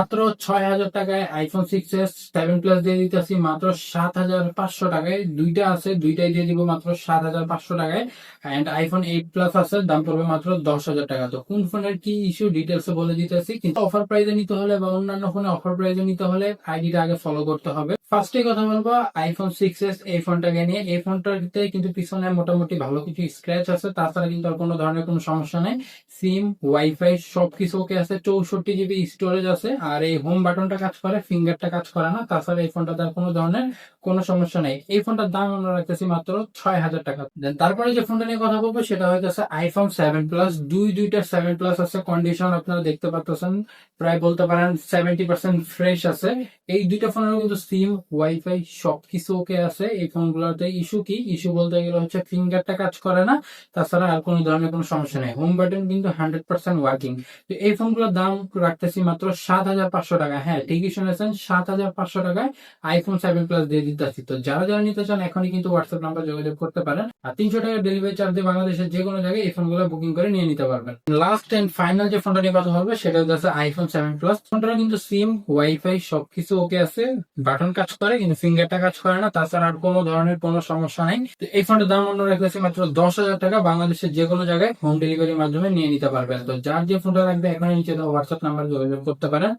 মাত্র 6,000 টাকায় iPhone 6s 7 plus দিয়ে দিতেছি মাত্র 7,500 টাকায়। দুইটা আছে, দুইটাই দিয়ে দিব মাত্র 7,500 টাকায়। এন্ড আইফোন 8 প্লাস আছে, দাম পড়বে মাত্র 10,000 টাকা। তো কোন ফোনের কি ইস্যু ডিটেলস বলে দিতেছি, কিন্তু অফার প্রাইজে নিতে হলে বা অন্যান্য ফোনে অফার প্রাইজে নিতে হলে আইডিটা আগে ফলো করতে হবে। ফার্স্টে কথা বলবো আইফোন 6s এই ফোনটাকে নিয়ে। এই ফোনটাতে কিন্তু পিছনে মোটামুটি ভালো কিছু স্ক্র্যাচ আছে, তাছাড়া কিন্তু আর কোনো ধরনের কোনো সমস্যা নেই। সিম, ওয়াইফাই সবকিছু ওকে আছে, 64 জিবি স্টোরেজ আছে। আর এই হোম বাটনটা কাজ করে, ফিঙ্গারটা কাজ করে না। তাছাড়া এই ফোনটাতে আর কোনো ধরনের কোনো সমস্যা নেই। এই ফোনটার দাম আমরা রাখতেছি মাত্র 6,000 টাকা। Then তারপরে যে ফোনটা নিয়ে কথা বলবো সেটা হইতেছে আইফোন 7 প্লাস। দুইটা 7 প্লাস আছে, কন্ডিশন আপনারা দেখতে পাচ্ছেন প্রায় বলতে পারেন 70% ফ্রেশ আছে। এই দুইটা ফোনের কিন্তু সিম, ওয়াইফাই সবকিছু ওকে আছে। এই ফোনগুলোতে ইস্যু কি, ইস্যু বলতে গেলে হচ্ছে ফিঙ্গারটা কাজ করে না। তাছাড়া আর কোনো ধরনের কোনো সমস্যা নেই। হোম বাটন কিন্তু 100% ওয়ার্কিং। তো এই ফোনগুলোর দাম রাখতেছি মাত্র 7,500 টাকা। হ্যাঁ, ঠিকই শুনেছেন, 7,500 টাকায় আইফোন 7 প্লাস দিয়ে দিতেছি। তো যারা যারা নিতে চান এখনই কিন্তু হোয়াটসঅ্যাপ নাম্বার যোগাযোগ করতে পারেন। আর 300 টাকা ডেলিভারি চার্জ দিয়ে বাংলাদেশের যে কোনো জায়গায় এই ফোনগুলো বুকিং করে নিয়ে নিতে পারবেন। লাস্ট এন্ড ফাইনাল যে ফোনটা নিয়ে কথা হবে সেটা হচ্ছে আইফোন 7 প্লাস। ফোনটা কিন্তু সিম, ওয়াইফাই সবকিছু ওকে আছে, বাটন কাজ করে কিন্তু ফিঙ্গারটা কাজ করে না। তাছাড়া আর কোনো ধরনের কোনো সমস্যা নাই। তো এই ফোনটার দাম আমরা রেখেছি মাত্র 10,000 টাকা। বাংলাদেশের যে কোনো জায়গায় হোম ডেলিভারির মাধ্যমে নিয়ে নিতে পারবেন। তো যার যে ফোনটা লাগবে এখনই নিচে হোয়াটসঅ্যাপ নাম্বার যোগাযোগ করতে পারেন।